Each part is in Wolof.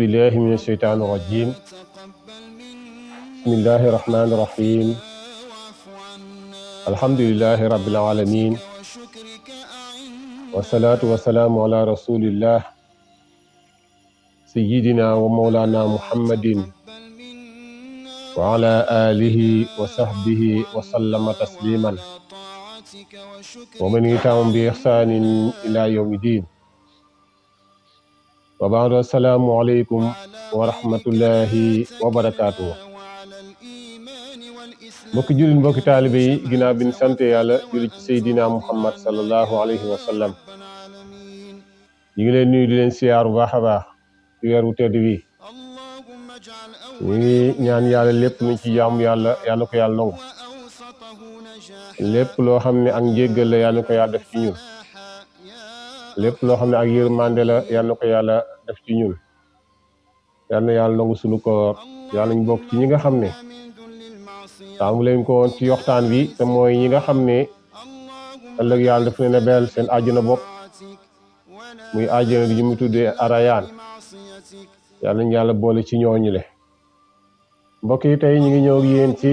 بالله من الشيطان الرجيم بسم الله الرحمن الرحيم الحمد لله رب العالمين والصلاة والسلام على رسول الله سيدنا ومولانا محمد وعلى آله وصحبه وسلم تسليما ومن يتبعهم بإحسان إلى يوم الدين وبعد السلام عليكم ورحمة الله وبركاته mbokki jullit mbokki taalibe yi ginnaaw bi ñu sant yàlla julli ci Seydina Muhammad sallallahu alayhi wa sallam ñu ngi leen nuyu di leen siyaar bu baax a baax ci weer wu tedd wi ñu ngi ñaan yàlla lépp luñ ci jaamu yàlla yàlla ko yàlla nangu lépp loo xam ne ak njéggal la yàlla ko yàlla def ci ñun lépp loo xam ne ak yërmande la yàlla ko yàlla def ci ñun yàlla yàlla nangu sunu koor yàlla ñu bokk ci ñi nga xam ne taamu leen ko woon ci waxtaan wi te mooy ñi nga xam ne ëllëg yàlla daf leen a beel seen àjjana bopp muy àjjana di ñu mu tuddee arayaan yàlla ñu yàlla boole ci ñooñu le mbokk yi tey ñu ngi ñëw ak yéen ci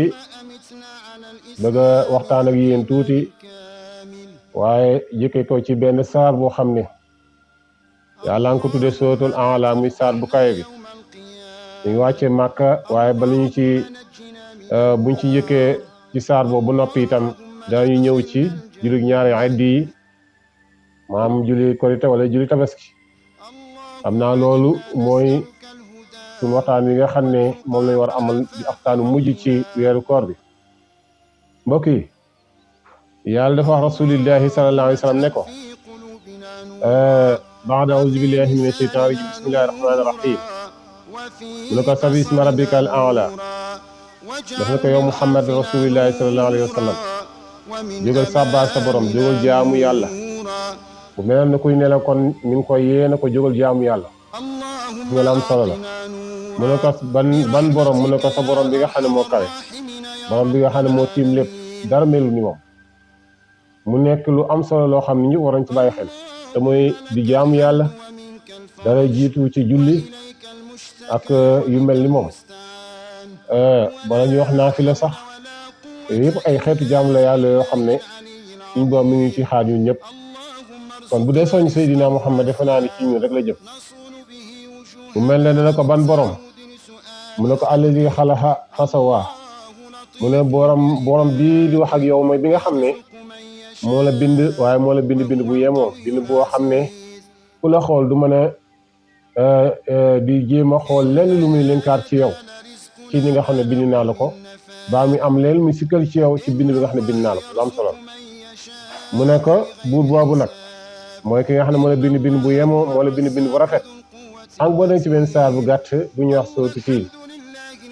bëgg a waxtaan ak yéen tuuti waaye jëkke ko ci benn saar boo xam ne yàlla nga ko tuddee sootul Aala muy saar bu kawe bi ñu ngi wàcce Màkka waaye bala ñu ci buñ ci njëkkee ci saar boobu bu noppi itam dañu ñëw ci julli ñaari iid yi maam julli korite wala julli tabaski xam naa loolu mooy suñu waxtaan wi nga xam ne moom lañ war a amal di waxtaanu mujj ci weeru koor bi mbokk yi yàlla dafa wax rasulillahi sallallahu alayhi wa sallam ne ko baada auzu billahi mina shaytaani rajim bismillahi rahmaani rahim mu ne ko sabi isma rabbika al aala daf ne ko yow Muhammad rasulillahi sallallahu alayhi wa sallam jógal sàbbaal sa borom jógal jaamu yàlla bu mel na kuy ne la kon mi ngi koy yee na ko jógal jaamu yàlla nga la am solo la mu ne ko ban borom mu ne ko sa borom bi nga xam ne moo kawe borom bi nga xam ne moo tiim lépp dara melu ni moom mu nekk lu am solo loo xam ne ñu waroon ci bàyyi xel te mooy di jaamu yàlla dara jiitu ci julli ak yu mel ni moom bala ñuy wax naafila sax yëpp ay xeetu jaamu la yàlla yoo xam ne suñ borom mi ngi ci xaar ñun ñëpp kon bu dee soñ Seydina Muhammad defe naa ne ci ñun rek la jëm mu mel ne dana ko ban borom mu ne ko alladi xalaqa fasawaa mu ne borom bii di wax ak yow mooy bi nga xam ne moo la bind waaye moo la bind bu yemoo bind boo xam ne ku la xool du mën a di jéem a xool lenn lu muy linkaar ci yow ci li nga xam ne bind naa la ko baa mi am leen muy sikkal ci yow ci bind bi nga xam ne bind naa la ko lu am solo mu ne ko buur boobu nag mooy ki nga xam ne moo la bind bu yemoo moo la bind bu rafet am boo dem ci benn saar bu gàtt bu ñuy wax sootu Fiil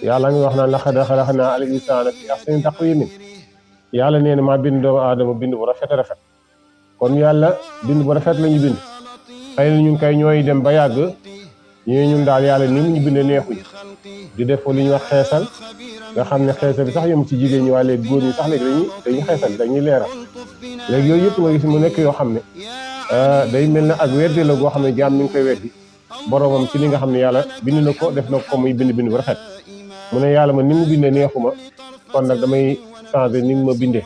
yàlla ngi wax naan laqad xalaqnaa al insaana fi ahsani taqwiimin yàlla nee na maa bind doomu aadama bind bu rafet a rafet kon yàlla bind bu rafet la ñu bind xëy na ñun kay ñooy dem ba yàgg ñun daal yàlla ni mu ñu bind neexuñ di def li ñuy wax xeesal nga xam ne xeesal bi sax yom ci jigéen ñi waaye léegi góor ñi sax léegi dañuy xeesal dañuy leeral léegi yooyu yëpp nga gis mu nekk yoo xam ne day mel ne ak weddi la goo xam ne jaam mi ngi koy weddi boromam ci li nga xam ne yàlla bind na ko def na ko muy bind bu rafet mu ne yàlla ma ni mu bindee neexuma kon nag damay changer ni mu ma bindee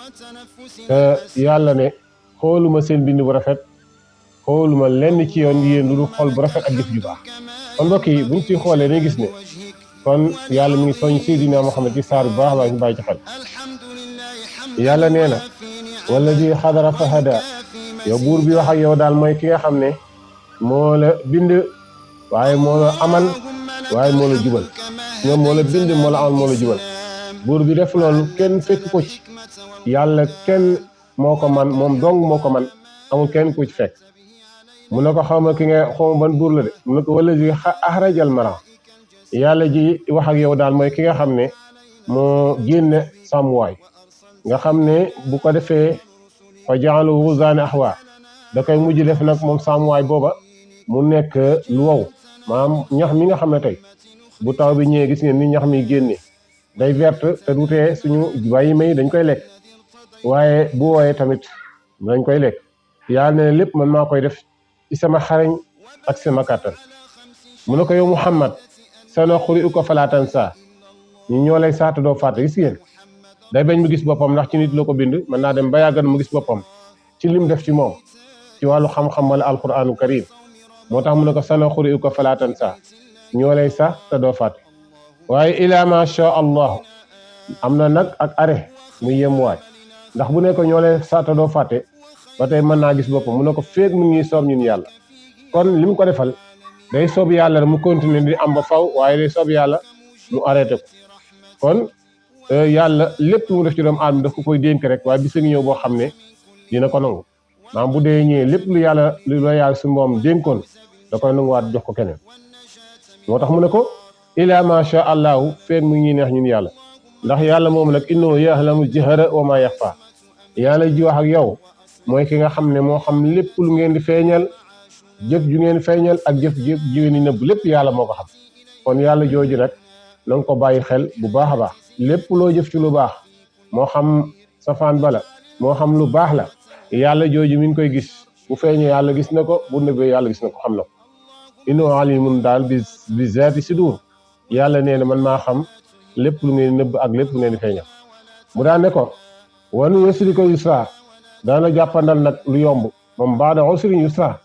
te yàlla ne xooluma seen bind bu rafet xooluma lenn ci yoon yéen lu dul xool bu rafet ak jëf ju baax kon mbokk yi buñ ci xoolee dañuy gis ne kon yàlla mi ngi soñ Seydina Muhammad ci saar bu baax baax ñu bàyyi ci xel yàlla nee na wala di xadara fa hada yow buur bi wax ak yow daal mooy ki nga xam ne moo la bind waaye moo la amal waaye moo la jubal ñoom moo la bind moo la amal moo la jubal buur bi def loolu kenn fekk ko ci yàlla kenn moo ko man moom dong moo ko man amul kenn ku ci fekk mu ne ko xawma ki nga xawma ban buur la de mu ne ko wala ji axrajal mara yàlla ji wax ak yow daal mooy ki nga xam ne moo génne sàmmuwaay nga xam ne bu ko defee fa jaalu wuzaani axwa da koy mujj def nag moom sàmmuwaay booba mu nekk lu wow maanaam ñax mi nga xam ne tey bu taw bi ñëwee gis ngeen ni ñax mi génne day verte te du tee suñu bàyyi may dañ koy lekk waaye bu wooyee tamit dañ koy lekk yàlla ne lépp man maa koy def ci sama xarañ ak sama kàttan mu ne ko yow Muhammad sanuqri'uka falaa tansaa ñu ñoo lay saata doo fàtte gis ngeen day bañ mu gis boppam ndax ci nit la ko bind mën naa dem ba yàggan mu gis boppam ci lim def ci moom ci wàllu xam-xam wala alquranu karim moo tax mu ne ko sanuqri'uka falaa tansaa ñoo lay sax te doo fàtte waaye ila ma sha allah am na nag ak arrêt muy yemuwaay ndax bu ne ko ñoo lay sax te doo fàtte ba tey mën naa gis boppam mu ne ko féeg mu ngi soob ñun yàlla kon li mu ko defal day soob yàlla mu continuer di am ba faw waaye day soob yàlla mu arrêté ko kon yàlla lépp mu def ci doomu aadama daf ko koy dénk rek waaye bisa ngi ñëw boo xam ne dina ko nangu maanaam bu dee ñëwee lépp lu la yàlla su moom dénkoon da koy nanguwaat jox ko keneen moo tax mu ne ko ila ma sha allahu feeg mu ngi neex ñun yàlla ndax yàlla moom nag innahu ya'lamu jahra wa ma yaxfa yàlla ji wax ak yow mooy ki nga xam ne moo xam lépp lu ngeen di feeñal jëf ju ngeen feeñal ak jëf ju ngeen di nëbb lépp yàlla moo ko xam kon yàlla jooju nag na nga ko bàyyi xel bu baax a baax lépp loo jëf ci lu baax moo xam safaan bala moo xam lu baax la yàlla jooju mi ngi koy gis bu feeñee yàlla gis na ko bu nëbbee yàlla gis na ko xam na ko innahu alimun daal bi zaati sudur yàlla nee na man maa xam lépp lu ngeen nëbb ak lépp lu ngeen di feeñal mu daan ne ko wanu yusrika yusra daana jàppandal nag lu yomb moom baada usrin yusra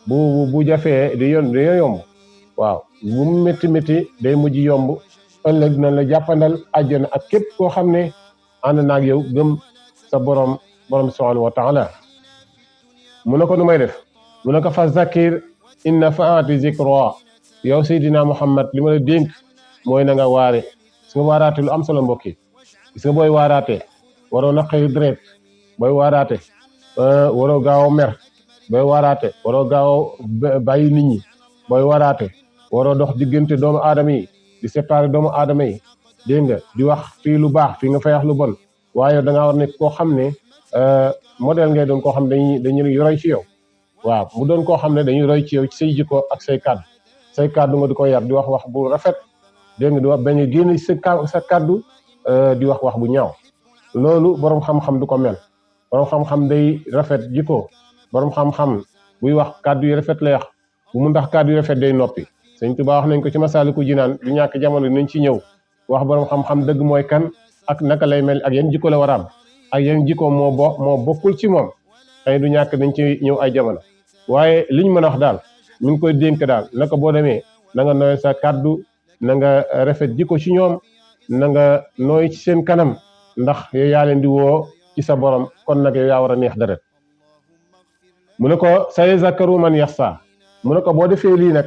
bu jafee di yomb waaw bu mu métti métti day mujj yomb ëllëg dina la jàppandal àjjana ak képp koo xam ne ànd naag yow gëm sa borom subhanahu wa taala mu ne ko nu may def mu ne ko fa zakir inna faati zikra yow Seydina Muhammad li ma la dénk mooy na nga waare gis nga waaraate lu am solo mbokk yi gis nga booy waaraatee waroo naqari deret booy waaraate waroo gaaw a mer booy waaraate waroo gaaw a bàyyi nit ñi booy waaraate waroo dox diggante doomu aadama yi di séparer doomu aadama yi dégg nga di wax fii lu baax fii nga fay wax lu bon waaye da ngaa war nekk koo xam ne modèle ngay doon koo xam ne dañuy roy ci yow waaw mu doon koo xam ne dañuy roy ci yow ci say jikko ak say kàddu nga di ko yar di wax wax bu rafet dégg nga di wax bañ a génn sa kàddu di wax bu ñaaw loolu borom xam-xam du ko mel borom xam-xam day rafet jikko borom xam-xam buy wax kàddu yi rafet lay wax bu mu ndax kàddu yi rafet day noppi Sëñ Tuubaa wax nañ ko ci Masaalikul Jinaan du ñàkk jamono nañ ci ñëw wax borom xam-xam dëgg mooy kan ak naka lay mel ak yan jikko la war a am ak yan jikko moo bokkul ci moom xëy du ñàkk dañ ci ñëw ay jamono waaye liñ mën a wax daal mi ngi koy dénk daal naka boo demee na nga nooy sa kàddu na nga rafet jikko ci ñoom na nga nooy ci seen kanam ndax yow yaa leen di woo ci sa borom kon nag yow yaa war a neex deret mu ne ko sayazakkaru man yaxsa mu ne ko boo defee lii nag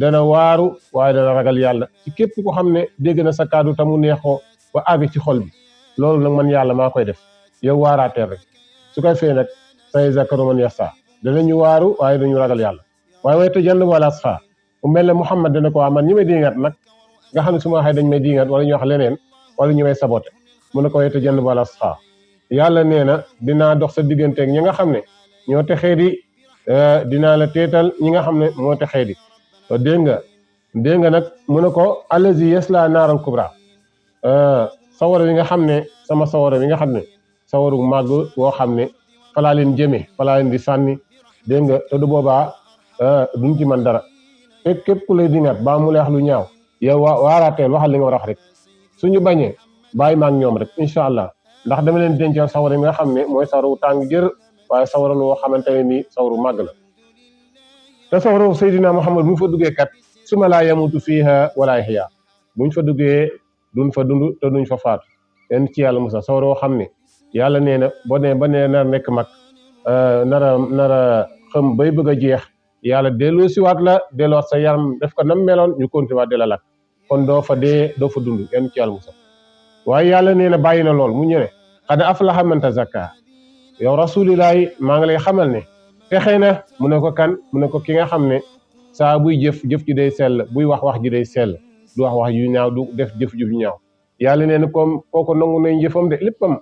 dana waaru waaye dana ragal yàlla ci képp ko xam ne dégg na sa kàddu te mu neexoo ba àgg ci xol bi loolu nag man yàlla maa koy def yow waaraateel rek su koy fee nag sayazakkaru man yaxsa danañu waaru waaye dañu ragal yàlla waaye way te jënd wala sax mu mel ne Muhammad dana ko waa man ñi may diingat nag nga xam ne su ma waxee dañ may diingat wala ñu wax leneen wala ñu may saboté mu ne ko way te jënd wala sax yàlla nee na dinaa dox sa digganteeg ñi nga xam ne ñoo texee di dinaa la teetal ñi nga xam ne moo texee di dégg nga nag mu ne ko allazi yasla naaral kubra sawara wi nga xam ne sama sawara wi nga xam ne sawaru màgg woo xam ne falaa leen jëmee falaa leen di sànni dégg nga te du boobaa duñ ci man dara fekk képp ku lay dingat baa mu leex lu ñaaw yow waaraateel waxal li nga war a wax rek suñu bañee bàyyi maag ñoom rek incha allah ndax dama leen dencal sawara mi nga xam ne mooy sawaru tàng jër waaye sawara lu xamante ne nii sawaru màgg la te sawara Seydina Muhammad bu ñu fa duggee kat suma laa yamutu fiiha wala yaxya buñ fa duggee duñ fa dund te duñ fa faatu leen ci yàlla musa sawara xam ne yàlla nee na boo nee ba nee nar nekk mag nara xam bay bëgg a jeex yàlla delloo siwaat la delloo sa yaram def ko nam meloon ñu continuer waat de la lakk kon doo fa dee doo fa dund leen ci yàlla musa waaye yàlla nee na bàyyi na lool mu ñëwee xad aflaha man tazakka yow rasulillahi maa ngi lay xamal ne texee na mu ne ko kan mu ne ko ki nga xam ne saa buy jëf ji day sell buy wax ji day sell du wax yu ñaaw du def jëf yu ñaaw yàlla nee na comme kooku nangu nañ jëfam de léppam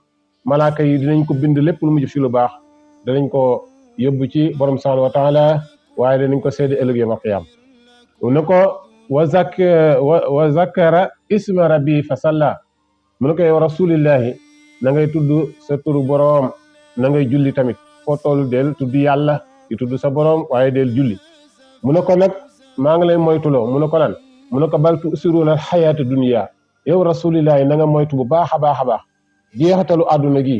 malaaka yi dinañ ko bind lépp lu mu jëf ci lu baax danañ ko yóbbu ci borom subhanahu wa taala waaye danañ ko seede ëllëg yawmal qiyaam mu ne ko wa zakara isma rabbi fa salla mu ne ko yow rasulillahi na ngay tudd sa turu boroom na ngay julli tamit foo toll del tudd yàlla di tudd sa boroom waaye del julli mu ne ko nag maa ngi lay moytuloo mu ne ko lan mu ne ko bal tu'siruuna al-hayaata dunya yow rasulillahi na nga moytu bu baax a baax a baax jeexatalu àdduna gi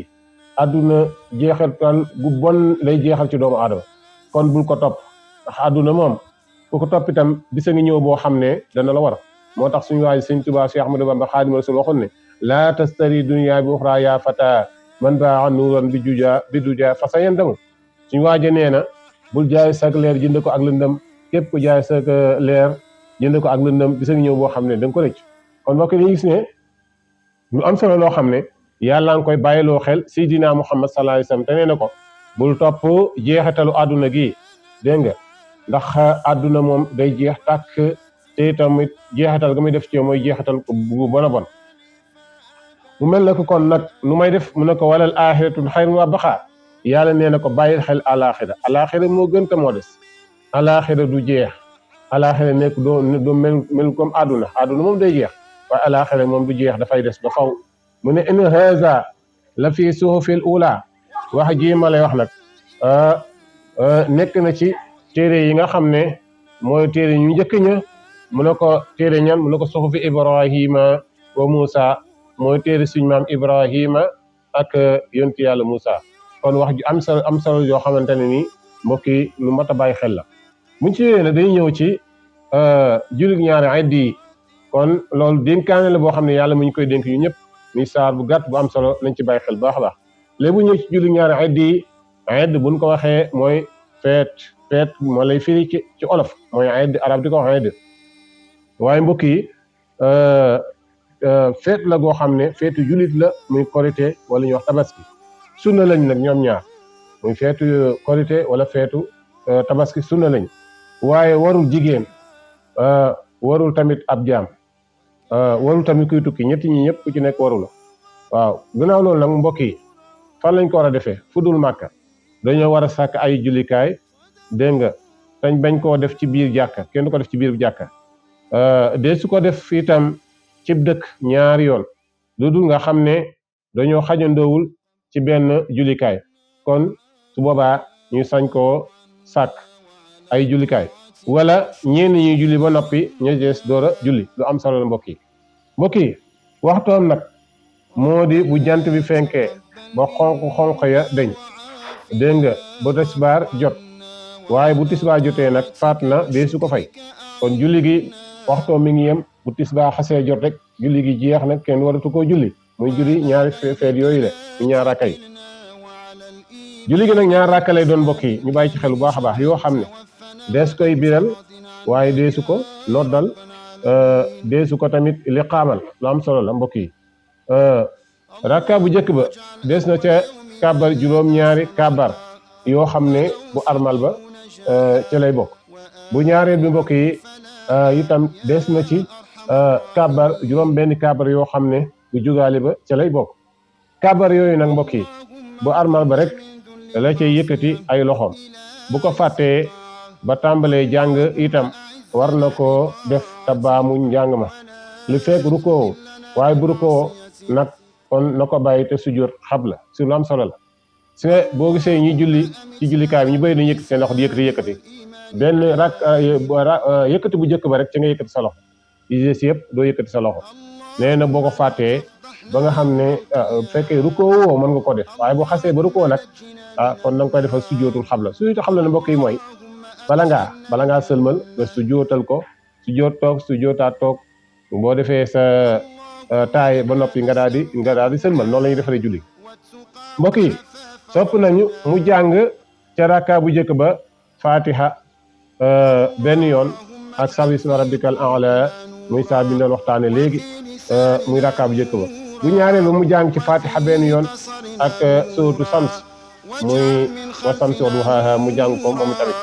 àdduna jeexatal gu bon lay jeexal ci doomu aadama kon bul ko topp ndax àdduna moom ku ko topp itam bisa ngi ñëw boo xam ne dana la war moo tax suñu waay Sëñ Tuubaa Cheikh Ahmadou Bamba Xaadimu Rasuul waxoon ne laa tastari dunya bi uxra ya fata man baa nuuran bi duja fa sa yandamu suñu waaje nee na bul jaay sak leer jënd ko ak lëndëm képp ku jaay sak leer jënd ko ak lëndëm bisa ngi ñëw boo xam ne da nga ko rëcc kon mbokk yi gis ne lu am solo loo xam ne yàlla nga koy bàyyiloo xel Seydina Muhammad sallallahu alayhi wasallam te nee na ko bul topp jeexitalu àdduna gi dégg nga ndax àdduna moom day jeex tàkk te tamit jeexital ga muy def ci yow mooy jeexital bu bon a bon mu mel ne ko kon nag nu may def mu ne ko walal axiratu xayrun wa abqaa yàlla nee na ko bàyyil xel alaxira moo gën te moo des alaxira du jeex alaxira nekk doo mel comme àdduna moom day jeex waaye alaxira moom du jeex dafay des ba faw mu ne in haza la fi suhufil ula wax ji ma lay wax nag nekk na ci téere yi nga xam ne mooy téere ñu njëkk ña mu ne ko téere ñan mu ne ko suhufi Ibrahima wa Musa mooy téere suñu maam Ibrahima ak yonti yàlla Musa kon wax ju am solo yoo xamante ne ni mbokk yi lu mat a bàyyi xel la buñ ci yéene dañuy ñëw ci jullit ñaari ayit yi kon loolu dénkaane la boo xam ne yàlla mu ñu koy dénk ñu ñëpp muy saar bu gàtt bu am solo nañ ci bàyyi xel baax a baax léegi bu ñëw ci jullit ñaari ayit yi ayit buñ ko waxee mooy feet moo lay firi ci olof mooy ayit arab di ko wax ayit waaye mbokk yi feet la goo xam ne feetu jullit la muy korité wala ñuy wax tabaski sunna lañ nag ñoom ñaar muy feetu korité wala feetu tabaski sunna lañ waaye warul jigéen warul tamit ab jaam warul tamit kuy tukki ñetti ñi ñëpp ku ci nekk waru la waaw gannaaw loolu nag mbokk yi fan lañ ko war a defee fu dul màkka dañoo war a sàkk ay jullikaay dégg nga tañ bañ koo def ci biir jàkka kenn du ko def ci biir jàkka de su ko def itam cib dëkk ñaari yoon lu dul nga xam ne dañoo xajandoowul ci benn jullikaay kon su boobaa ñu sañ koo sàkk ay jullikaay wala ñenn ñuy julli ba noppi ñu jees door a julli lu am solo la mbokk yi waxtoom nag moo di bu jant bi fenkee ba xonq ya deñ dégg nga ba tisbaar jot waaye bu tisbaar jotee nag faat na dee su ko fay kon julli gi waxtoom mi ngi yem bu tisbaar xasee jot rek julli gi jeex nag kenn waratu koo julli muy julli ñaari feet yooyu le ñu ñaar rakka yi julli gi nag ñaar rakka lay doon mbokk yi ñu bàyyi ci xel bu baax a baax yoo xam ne dees koy biral waaye deesu ko noddal deesu ko tamit liqaamal lu am solo la mbokk yi rakka bu njëkk ba des na ca kàbbar juróom-ñaari kàbbar yoo xam ne bu armal ba ca lay bokk bu ñaareel bi mbokk yi itam des na ci kàbbar juróom benn kàbbar yoo xam ne bu jugaali ba ca lay bokk kàbbar yooyu nag mbokk yi bu armal ba rek la cay yëkkati ay loxoom bu ko fàttee ba tàmbalee jàng itam war na koo def tabaamu njàng ma lu fekk rukkoo waaye bu rukkoo nag kon na ko bàyyi te sujjóot xabla su lu am solo la su boo gisee ñi julli ci jullikaay bi ñu bëri dañu yëkkati seen loxo di yëkkati benn yëkkati bu njëkk ba rek ci nga yëkkati sa loxo si yëpp doo yëkkati sa loxo nee na boo ko fàttee ba nga xam ne fekkee rukkoo woo mën nga ko def waaye boo xasee ba rukkoo nag kon na nga koy defal sujjóotul xabla sujjóotul xabla ne mbokk yi mooy bala ngaa sëlmal nga sujjóotal ko sujjóot toog sujjóotaat toog boo defee sa taay ba noppi nga daal di sëlmal noonu la ñuy defaree julli mbokk yi sopp nañu mu jàng ca rakka bu njëkk ba fatiha benn yoon ak sabisma rabbikal a'la muy saa bi doon waxtaane léegi muy rakka bu njëkk ba bu ñaareel ba mu jàng ci fatiha benn yoon ak suratu sams muy wa samsi wa duhaaha mu jàng ko moom tamit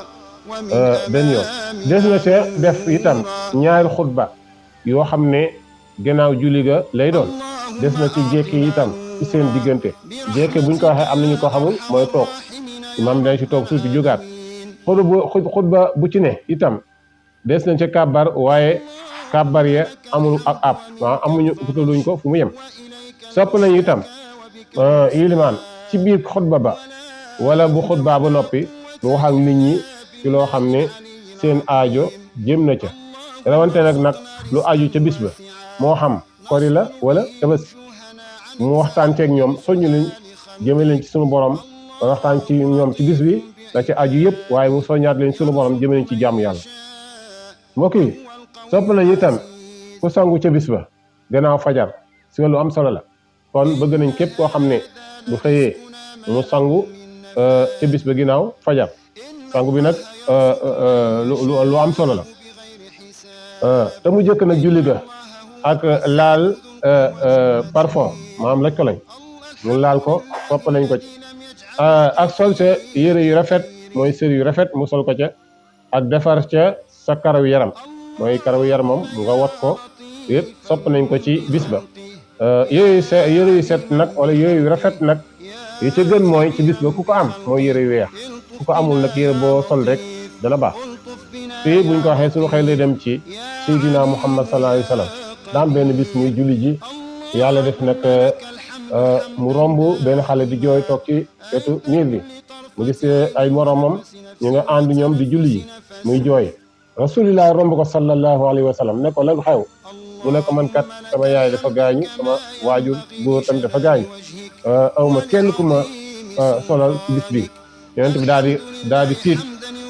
benn yoon des na ca def itam ñaari xutba yoo xam ne gannaaw julli ga lay doon des na ci jékki itam ci seen diggante jékki buñ ko waxee am nañu ko xamul mooy toog imam day ci toog suuti jógaat xutba bu ci ne itam des na ca kàbbar waaye kàbbar ya amul ak ab amuñu utaluñ ko fu mu yem sopp nañu itam ilimaan ci biir xutba ba wala bu xutba ba noppi mu wax ak nit ñi ci loo xam ne seen aajo jëm na ca rawante nag lu aju ca bis ba moo xam kori la wala tabaski mu waxtaan ceeg ñoom soññu leen jëme leen ci sunu borom waxtaan ci ñoom ci bis bi la ca aju yëpp waaye mu soññaat leen sunu borom jëme leen ci jàmm yàlla mbokk yi sopp nañu itam ku sangu ca bis ba gannaaw fajar si lu am solo la kon bëgg nañ képp koo xam ne bu xëyee mu sangu ca bis ba ginnaaw fajar sangu bi nag lu am solo la te mu jëkk nag julli ga ak laal parfum maanaam laj ko lañ mu laal ko sopp nañ ko ci ak sol ca yére yu rafet mooy sër yu rafet mu sol ko ca ak defar ca sa karaw yaram mooy karaw yaramam nga wat ko yëpp sopp nañ ko ci bis ba yére yu set nag wala yére yu rafet nag yi ca gën mooy ci bis ba ku ko am mooy yére yu weex ku ko amul nag yére boo sol rek dana baax fii buñ ko waxee suñu xel lay dem ci Seydina Muhammad sallallahu alayhi wa sallam daan benn bis muy julli ji yàlla def nag mu romb benn xale di jooy toog ci wetu miir bi mu gis ay moromam ñu nga ànd ñoom di julli ji muy jooy rasulillah romb ko sallallahu alayhi wa sallam ne ko lan xew mu ne ko man kat sama yaay dafa gaañu sama waajur góor tamit dafa gaañu awma kenn ku ma solal ci bis bi yonent bi daal di tiit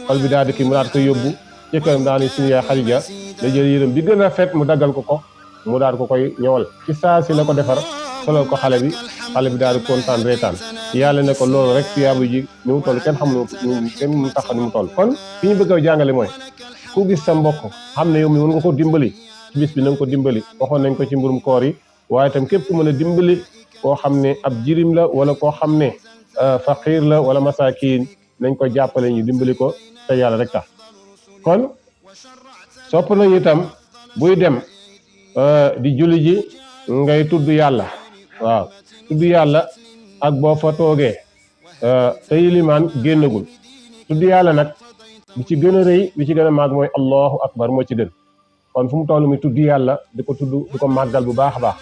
xol bi daal di kii mu daal ko yóbbu ci këram daal di suñu yaay Xadija da jël yërëm bi gën a rafet mu daggal ko mu daal ko koy ñëwal ci saa si la ko defar solal ko xale bi daal di kontaan reetaan yàlla ne ko loolu rek tuyaabu ji ni mu toll kenn xamul kenn mu tax ni mu toll kon fi ñu bëgg a jàngale mooy ku gis sa mbokk xam ne yow mi mën nga ko dimbali ci bis bi na nga ko dimbali waxoon nañ ko ci mburum koor yi waaye itam képp ku mën a dimbali koo xam ne ab jirim la wala koo xam ne faqir la wala masakin nañ ko jàppale ñu dimbali ko te yàlla rek tax kon sopp nañu itam buy dem di julli ji ngay tudd yàlla waaw tudd yàlla ak boo fa toogee te yilimaan génnagul tudd yàlla nag bi ci gën a rëy bi ci gën a màgg mooy allahu akbar moo ci gën kon fu mu toll mi tudd yàlla di ko tudd di ko màggal bu baax a baax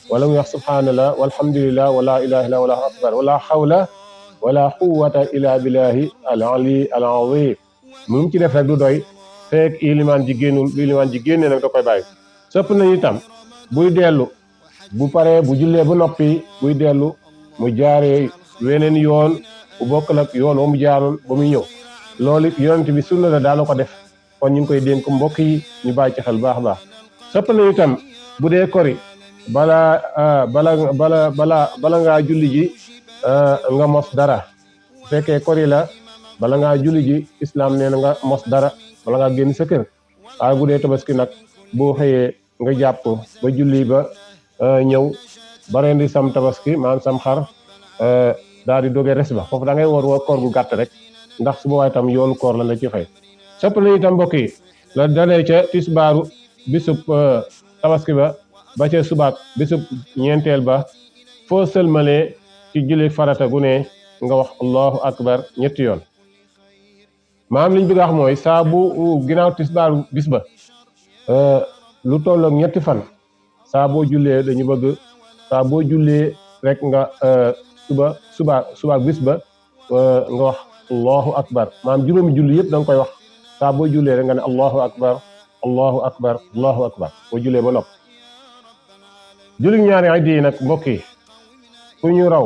wala muy wax subhanallah walhamdulillah wala ilaha illa wala akbar wala xawla wala quwwata illa billahi al ali al azim mu ci def rek du doy fekk ilimaan ji génnul bu ilimaan ji génnee nag da koy bàyyi sopp nañu itam buy dellu bu paree bu jullee ba noppi buy dellu mu jaaree weneen yoon bu bokk nag yoon wa mu jaaroon ba muy ñëw loolu yonent bi sunna la daana ko def kon ñu ngi koy dénk mbokk yi ñu bàyyi ci xel baax a baax sopp nañu itam bu dee kori bala ngaa julli ji nga mos dara bu fekkee kori la bala ngaa julli ji islam nee na nga mos dara bala ngaa génn sa kër waaye bu dee tabaski nag boo xëyee nga jàpp ba julli ba ñëw ba rendi sam tabaski maanaam sam xar daal di doge res ba foofu da ngay woor koor gu gàtt rek ndax su boobaa itam yoonu koor la ci fay sopp nañu itam mbokk yi la dalee ca tisbaaru bisub tabaski ba ca subaak bisub ñeenteel ba foo sëlmalee ci julli farata gu ne nga wax allahu akbar ñetti yoon maanaam liñ bëgg a wax mooy saa bu ginnaaw tisbaaru bis ba lu tolloog ñetti fan saa boo jullee dañu bëgg saa boo jullee rek nga subaak bis ba nga wax allahu akbar maanaam juróomi julli yëpp da nga koy wax saa boo jullee rek nga ne allahu akbar allahu akbar allahu akbar boo jullee ba nopp julli ñaari ay di nag mbokk yi ku ñu raw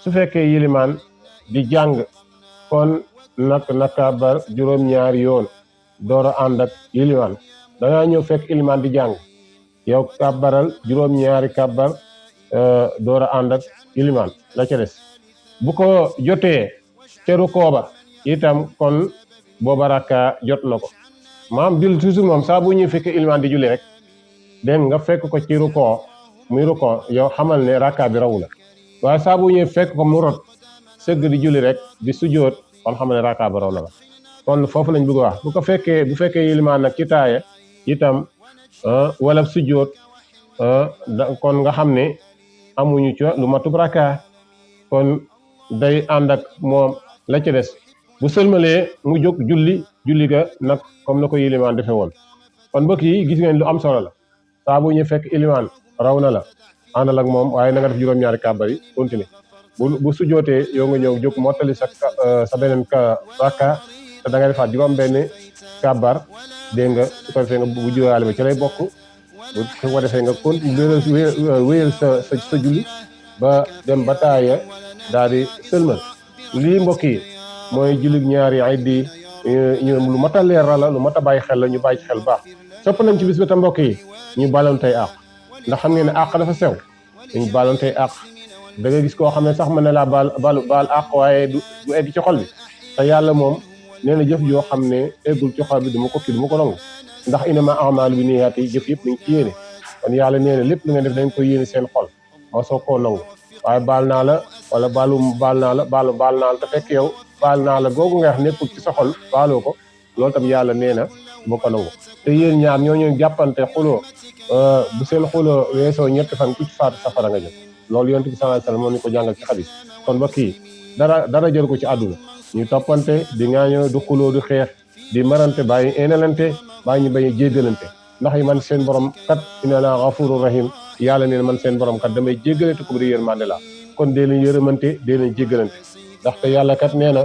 su fekkee yilimaan di jàng kon nag na kàbbar juróom-ñaari yoon door a ànd ak yilimaan dangaa ñëw fekk yilimaan di jàng yow kàbbaral juróom-ñaari kàbbar door a ànd ak yilimaan la ca des bu ko jotee ceru kooba itam kon booba rakka jot na ko maam julli toujours moom saa bu ñuy fekk ilimaan di julli rek dégg nga fekk ko ci rukoo muy rukoo yow xamal ne rakka bi raw la waaye saa bu ñuy fekk ko mu rot sëgg di julli rek di sujjóot kon xamal ne rakka bi raw la kon foofu lañ bëgg wax bu fekkee ilimaan nag ci taaya itam wala sujjóot kon nga xam ne amuñu ca lu matub rakka kon day ànd ak moom la ca des bu sëlmalee mu jóg julli ga nag comme na ko ilimaan defee woon kon mbokk yi gis ngeen lu am solo la saa bu ñu fekk ilimaan raw na la àndal ak moom waaye na nga def juróom-ñaari kàbbar yi continuer bu sujootee yow nga ñëw jóg mottali sa beneen rakka te da ngay defaat juróom benn kàbbar dégg nga su ko defee nga bu jiwaale ba ci lay bokk bu ko defee nga wéyal sa julli ba dem ba taaya daal di sëlmal lii mbokk yi mooy julli ñaari iid yi ñu lu mat a leeral la lu mat a bàyyi xel la ñu bàyyi ci xel baax sopp nañ ci bis ba tam mbokk yi ñu baloontey àq ndax xam ngeen ne àq dafa sew dañu baloontey àq da nga gis koo xam ne sax mën na laa baal àq waaye du egg ci xol bi te yàlla moom nee na jëf joo xam ne eggul ci xol bi du ma ko nangu ndax inama a'maalu binniyaati yi jëf yëpp nañ ci yéene kon yàlla nee na lépp lu ngeen def dañ koy yéene seen xol moo soo koo nangu waaye baal naa la wala baal naa la te fekk yow baal naa la googu nga wax nekkul ci sa xol baaloo ko loolu tam yàlla nee na bu ko nangu te yéen ñaar ñoo jàppante xuloo bu seen xuloo weesoo ñetti fan ku ci faatu safara nga jëm loolu yonent bi sallallahu alayhi wasallam moom ñu ko jàngal ci xadis kon ba kii dara jël ko ci àdduna ñu toppante di ŋaañoo du xuloo du xeex di marante bàyyi eenalante bàyyi ñu bañ a jéggalante ndax yi man seen borom kat inna la ghafurur rahim yàlla nee na man seen borom kat damay jéggale te ko bu di yërmande la kon dee leen yërëmante dee leen jéggalante ndaxte yàlla kat nee na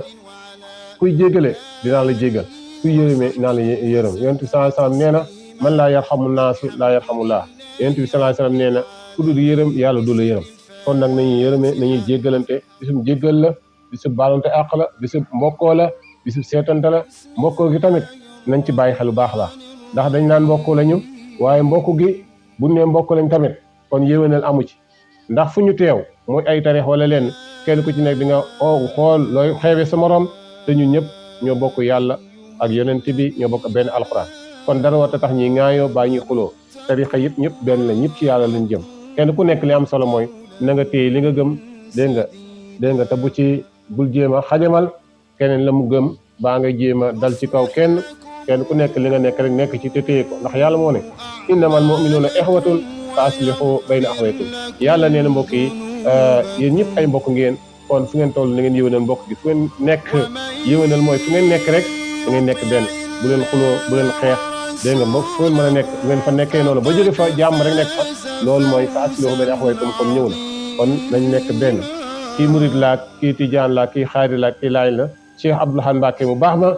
kuy jéggale dinaa la jéggal kuy yërëme dinaa la yërëm yonent bi sallallahu alayhi wasallam nee na man laa yarxamu naasu laa yarxamullah yonent bi sallallahu alayhi wasallam nee na ku dul yërëm yàlla du la yërëm kon nag nañuy yërëme nañuy jéggalante bisum jéggal la bisub baalante àq la bisub mbokkoo la bisub seetante la mbokkoo gi tamit nañ ci bàyyi xel bu baax baax ndax dañ naan mbokk lañu waaye mbokk gi buñ ne mbokk lañ tamit kon yéwénal amu ci ndax fu ñu teew mooy ay tarix wala leen kenn ku ci nekk di nga xool looy xeebe sa morom te ñun ñëpp ñoo bokk yàlla ak yonent bi ñoo bokk benn alxuraan kon dara war a tax ñi ŋaayoo bàyyi ñuy xuloo tarixa yëpp ñëpp benn la ñëpp ci yàlla lañ jëm kenn ku nekk li am solo mooy na nga téye li nga gëm dégg nga te bu ci bul jéem a xajamal keneen la mu gëm baa nga jéem a dal ci kaw kenn ku nekk li nga nekk rek nekk ci te téye ko ndax yàlla moo ne innamal mu'minuuna ixwatun fa aslihu bayna axawaykum yàlla nee na mbokk yi yéen ñëpp ay mbokk ngeen kon fu ngeen toll na ngeen yëwénal mbokk gi fu ngeen nekk yëwénal mooy fu ngeen nekk rek da ngeen nekk benn bu leen xuloo bu leen xeex dégg nga mbokk fu ngeen mën a nekk bu ngeen fa nekkee noonu ba jóge fa jàmm rek nekk fa loolu mooy fa aslihu bayna axawaykum kon ñëw na kon nañ nekk benn kii murid laa kii tijaan laa kii xaari laa kii laay la Cheikh Abdoul Ahad Mbacké mu baax ma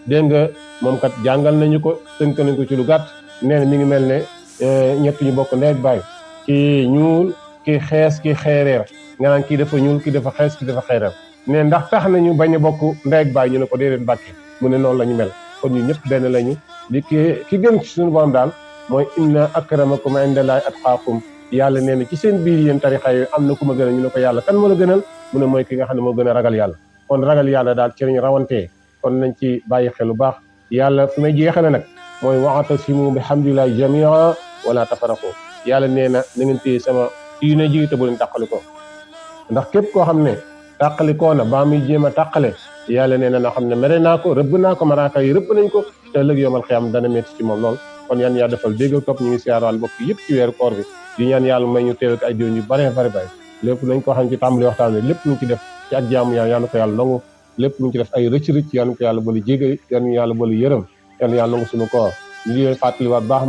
dégg nga moom kat jàngal nañu ko tënk nañ ko ci lu gàtt nee na mi ngi mel ne ñett ñu bokk ndey ak baay kii ñuul kii xees kii xeereer nga naan kii dafa ñuul kii dafa xees kii dafa xeereer ne ndax tax nañu bañ a bokk ndey ak baay ñu ne ko déedéet Mbacké mu ne noonu la ñu mel kon ñu ñëpp benn lañu li ki gën ci suñu borom daal mooy inna akramakum indallahi atqaakum yàlla nee na ci seen biir yéen tarixa yooyu am na ku ma gënal ñu ne ko yàlla kan moo la gënal mu ne mooy ki nga xam ne moo gën a ragal yàlla kon ragal yàlla daal ci lañu rawantee kon nañ ci bàyyi xel bu baax yàlla fi may jeexale nag mooy wa'tasimu bi hamdillahi jami'a wala tafarraqu yàlla nee na na ngeen téye sama diine ji te bu leen tàqali ko ndax képp koo xam ne tàqali koo na ba muy jéem a tàqale yàlla nee na na xam ne mere naa ko rëbb naa ko malaaka yi rëbb nañ ko te ëllëg yawmal xiyaam dana metti ci moom lool kon yan yaa defal dégg topp ñu ngi siyaarwal bokk yëpp ci weeru koor bi di ñaan yàlla may ñu teew ak ay diwén yu bare lépp lañ ko xam ci tàmbali waxtaan bi lépp luñ ci def ci ak jaamu yàlla ko yàlla nangu lépp luñ ci def ay rëcc yàlla ko yàlla boole jéggal yàlla boole yërëm yàlla nangu suñu koor ñu ngi leen fàttaliwaat baax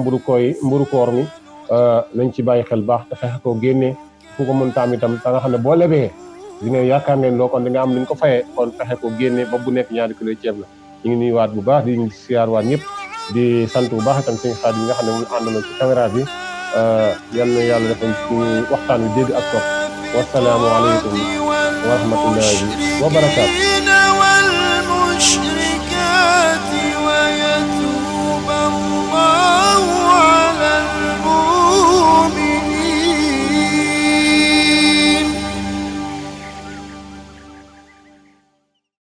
mburu koor mi nañ ci bàyyi xel baax te fexe koo génnee fu ko mën taam itam ta nga xam ne boo lebee di nga yaakaar ne loo kon di nga am li nga ko fayee kon fexe koo génnee ba bu nekk ñaari kilo ceeb la ñu ngi nuyuwaat bu baax di siyaarwaat ñëpp di sant bu baax itam sëñ Xaadim yi nga xam ne mu àndaloon ci caméra bi yal na yàlla defal ci waxtaan wi dégg ak topp wasalaamu aleykum wa rahmatullahi wa barakaatu